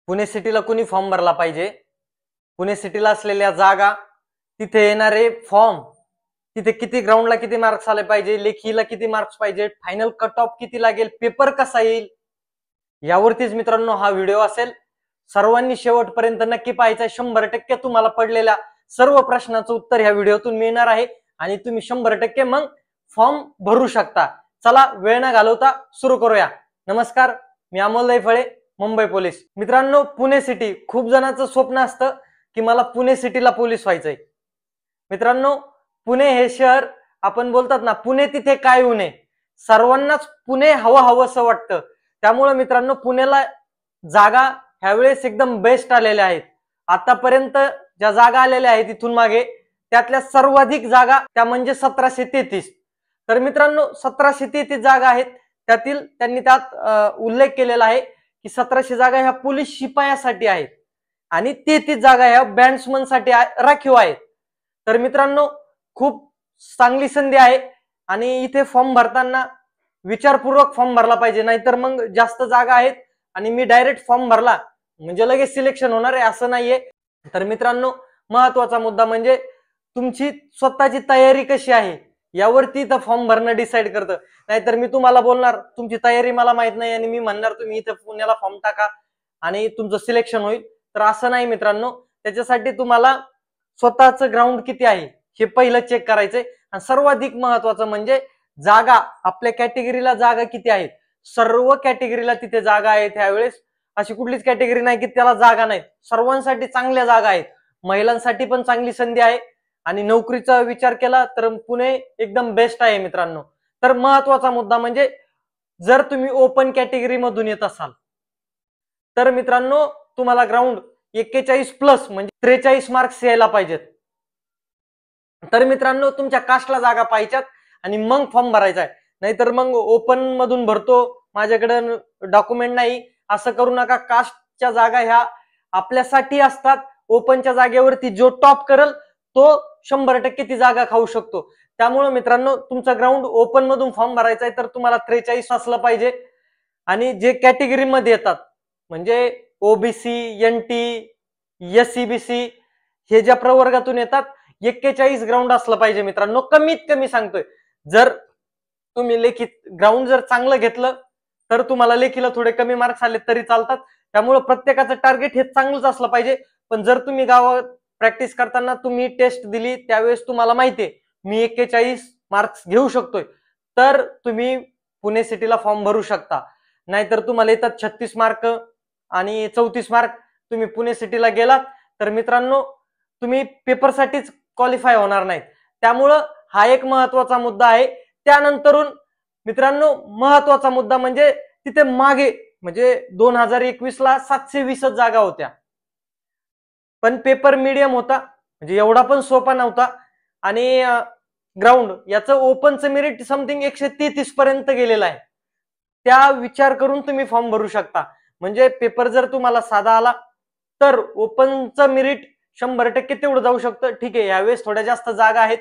पुणे सिटीला कोणी फॉर्म भरला पाहिजे, पुणे सिटीला असलेल्या जागा, तिथे येणारे फॉर्म, तिथे किती ग्राउंडला किती मार्क्स आले पाहिजे, लेखीला किती मार्क्स पाहिजे, फायनल कट ऑफ किती लागेल, पेपर कसा येईल, यावरतीच मित्रांनो हा व्हिडिओ असेल. सर्वांनी शेवटपर्यंत नक्की पाहायचा. 100% तुम्हाला पडलेल्या सर्व प्रश्नाचं उत्तर ह्या व्हिडिओतून मिळणार आहे आणि तुम्ही 100% मग फॉर्म भरू शकता. चला वेळ न घालवता सुरू करूया. नमस्कार, मी अमोल दैफळे, मुंबई पोलीस. मित्रांनो, पुणे सिटी, खूप जणांचं स्वप्न असतं की मला पुणे सिटीला पोलीस व्हायचंय. मित्रांनो, पुणे हे शहर, आपण बोलतात ना पुणे तिथे काय उणे, सर्वांनाच पुणे हवं हवंसं वाटतं. त्यामुळे मित्रांनो, पुण्याला जागा ह्यावेळेस एकदम बेस्ट आलेल्या आहेत. आतापर्यंत ज्या जागा आलेल्या आहेत इथून मागे, त्यातल्या सर्वाधिक जागा त्या म्हणजे 1733. तर मित्रांनो, 1733 जागा आहेत. त्यातील त्यांनी त्यात उल्लेख केलेला आहे की 1700 जागा ह्या पोलीस शिपायासाठी आहेत आणि 33 जागा ह्या बँड्समन साठी राखीव आहेत. तर मित्रांनो, खूप चांगली संधी आहे आणि इथे फॉर्म भरताना विचारपूर्वक फॉर्म भरला पाहिजे. नाहीतर मग जास्त जागा आहेत आणि मी डायरेक्ट फॉर्म भरला म्हणजे लगेच सिलेक्शन होणार आहे असं नाहीये. तर मित्रांनो, महत्वाचा मुद्दा म्हणजे तुमची स्वतःची तयारी कशी आहे यावरती इथं फॉर्म भरणं डिसाईड करतं. नाहीतर मी तुम्हाला बोलणार तुमची तयारी मला माहित नाही आणि मी म्हणणार तुम्ही इथं पुण्याला फॉर्म टाका आणि तुमचं सिलेक्शन होईल, तर असं नाही मित्रांनो. त्याच्यासाठी तुम्हाला स्वतःचं ग्राउंड किती आहे हे पहिलं चेक करायचंय. आणि सर्वाधिक महत्वाचं म्हणजे जागा, आपल्या कॅटेगरीला जागा किती आहेत. सर्व कॅटेगरीला तिथे जागा आहेत. त्यावेळेस अशी कुठलीच कॅटेगरी नाही की त्याला जागा नाहीत. सर्वांसाठी चांगल्या जागा आहेत. महिलांसाठी पण चांगली संधी आहे आणि नोकरीचा विचार केला तर पुणे एकदम बेस्ट आहे मित्रांनो. तर महत्वाचा मुद्दा म्हणजे जर तुम्ही ओपन कॅटेगरी मधून येत असाल तर मित्रांनो, तुम्हाला ग्राउंड 41+ म्हणजे 43 मार्क्स यायला पाहिजेत. तर मित्रांनो, तुमच्या कास्टला जागा पाहिजेत आणि मग फॉर्म भरायचा आहे. नाहीतर मग ओपन मधून भरतो, माझ्याकडे डॉक्युमेंट नाही, असं करू नका. कास्टच्या जागा ह्या आपल्यासाठी असतात. ओपनच्या जागेवरती जो टॉप करल तो 100% ती जागा खाऊ शकतो. त्यामुळे मित्रांनो, तुमचा ग्राउंड ओपन मधून फॉर्म भरायचा आहे तर तुम्हाला 43 असलं पाहिजे. आणि जे कॅटेगरी मध्ये येतात म्हणजे ओबीसी, एनटी, एससीबीसी हे ज्या प्रवर्गातून येतात 41 ग्राउंड असलं पाहिजे मित्रांनो. कमीत कमी सांगतोय. जर तुम्ही लेखी ग्राउंड जर चांगलं घेतलं तर तुम्हाला लेखीला थोडे कमी मार्क्स आले तरी चालतात. त्यामुळे प्रत्येकाचं टार्गेट हे चांगलंच असलं पाहिजे. पण जर तुम्ही गावात प्रॅक्टिस करताना तुम्ही टेस्ट दिली त्यावेळेस तुम्हाला माहितीये मी 41 मार्क्स घेऊ शकतोय, तर तुम्ही पुणे सिटीला फॉर्म भरू शकता. नाहीतर तुम्हाला येतात 36 मार्क आणि 34 मार्क, तुम्ही पुणे सिटीला गेलात तर मित्रांनो तुम्ही पेपरसाठीच क्वालिफाय होणार नाहीत. त्यामुळं हा एक महत्वाचा मुद्दा आहे. त्यानंतरून मित्रांनो, महत्वाचा मुद्दा म्हणजे तिथे मागे म्हणजे 2021 ला 720 जागा होत्या, पण पेपर मीडियम होता म्हणजे एवढा पण सोपा नव्हता. आणि ग्राउंड याचं ओपनचं मेरिट समथिंग 133 पर्यंत गेलेलं आहे. त्या विचार करून तुम्ही फॉर्म भरू शकता. म्हणजे पेपर जर तुम्हाला साधा आला तर ओपनचं मेरिट 100% तेवढं जाऊ शकतं. ठीक आहे, यावेळेस थोड्या जास्त जागा आहेत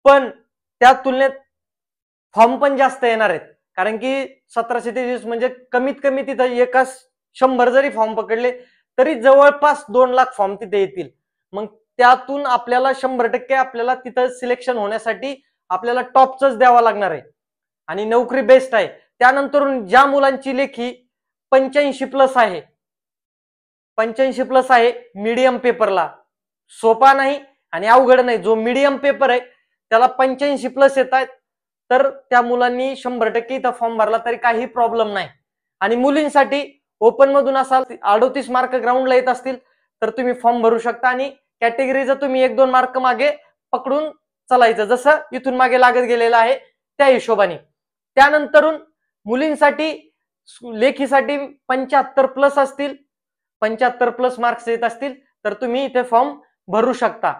पण त्या तुलनेत फॉर्म पण जास्त येणार आहेत. कारण की 1733 म्हणजे कमीत कमी तिथं एकाच 100 जरी फॉर्म पकडले तरी जवळपास 2 लाख फॉर्म तिथे येतील. मग त्यातून आपल्याला 100% आपल्याला तिथं सिलेक्शन होण्यासाठी आपल्याला टॉपच द्यावा लागणार आहे आणि नोकरी बेस्ट आहे. त्यानंतर ज्या मुलांची लेखी 85+ आहे, 85+ आहे मीडियम पेपरला, सोपा नाही आणि अवघड नाही, जो मीडियम पेपर आहे त्याला 85+ येत आहेत, तर त्या मुलांनी 100% इथं फॉर्म भरला तरी काही प्रॉब्लेम नाही. आणि मुलींसाठी ओपन मधून असाल 38 मार्क ग्राउंडला येत असतील तर तुम्ही फॉर्म भरू शकता आणि कॅटेगरीचं तुम्ही 1-2 मार्क मागे पकडून चालायचं, जसं इथून मागे लागत गेलेलं आहे त्या हिशोबाने. त्यानंतरून मुलींसाठी लेखीसाठी 75+ असतील, 75+ मार्क्स येत असतील तर तुम्ही इथे फॉर्म भरू शकता.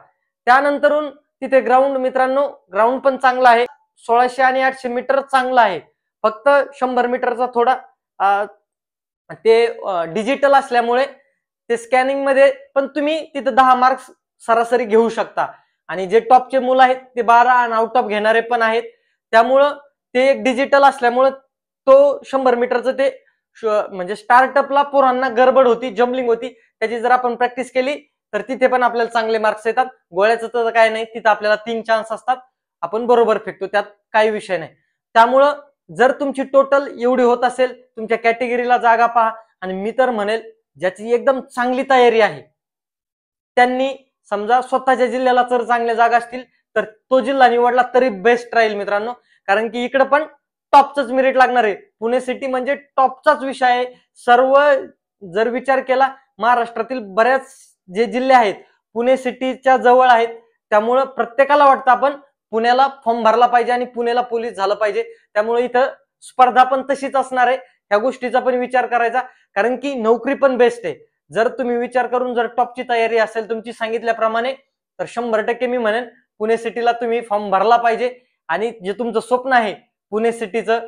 त्यानंतरून तिथे ग्राउंड मित्रांनो, ग्राउंड पण चांगला आहे. 1600 आणि 800 मीटर चांगला आहे. फक्त 100 मीटरचा थोडा ते डिजिटल असल्यामुळे ते स्कॅनिंग मध्ये पण तुम्ही तिथे 10 मार्क्स सरासरी घेऊ शकता. आणि जे टॉपचे मुलं आहेत ते 12 आणि आउट ऑफ घेणारे पण आहेत. त्यामुळं ते एक डिजिटल असल्यामुळे तो 100 मीटरचं ते म्हणजे स्टार्टअपला पोरांना गडबड होती, जम्बलिंग होती, त्याची जर आपण प्रॅक्टिस केली तर तिथे पण आपल्याला चांगले मार्क्स येतात. गोळ्याचं तर काय नाही, तिथं आपल्याला 3 चान्स असतात, आपण बरोबर फेकतो, त्यात काही विषय नाही. त्यामुळं जर तुमची टोटल एवढी होत असेल, तुमच्या कॅटेगरीला जागा पहा. आणि मी तर म्हणेल ज्याची एकदम चांगली तयारी आहे त्यांनी, समजा स्वतःच्या जिल्ह्याला जर चांगल्या जागा असतील तर तो जिल्हा निवडला तरी बेस्ट राहील मित्रांनो. कारण की इकडे पण टॉपचंच मेरिट लागणार आहे. पुणे सिटी म्हणजे टॉपचाच विषय आहे. सर्व जर विचार केला, महाराष्ट्रातील बऱ्याच जे जिल्हे आहेत पुणे सिटीच्या जवळ आहेत, त्यामुळं प्रत्येकाला वाटतं आपण पुण्याला फॉर्म भरला पाहिजे आणि पुण्याला पोलीस झालं पाहिजे. त्यामुळे इथं स्पर्धा पण तशीच असणार आहे, ह्या गोष्टीचा पण विचार करायचा. कारण की नोकरी पण बेस्ट आहे. जर तुम्ही विचार करून जर टॉपची तयारी असेल तुमची सांगितल्याप्रमाणे, तर 100% मी म्हणेन पुणे सिटीला तुम्ही फॉर्म भरला पाहिजे. आणि जे तुमचं स्वप्न आहे पुणे सिटीचं,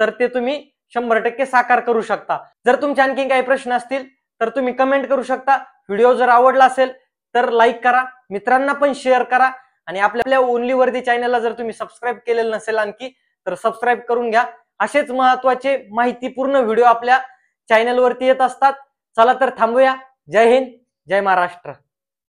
तर ते तुम्ही 100% साकार करू शकता. जर तुमचे आणखी काही प्रश्न असतील तर तुम्ही कमेंट करू शकता. व्हिडिओ जर आवडला असेल तर लाईक करा, मित्रांना पण शेअर करा. आणि आपल्या ओनली वर्दी चॅनलला जर तुम्ही सबस्क्राईब केलेलं नसेल आणखी, तर सबस्क्राईब करून घ्या. असेच महत्वाचे माहितीपूर्ण व्हिडिओ आपल्या चॅनलवरती येत असतात. चला तर थांबूया. जय हिंद, जय महाराष्ट्र.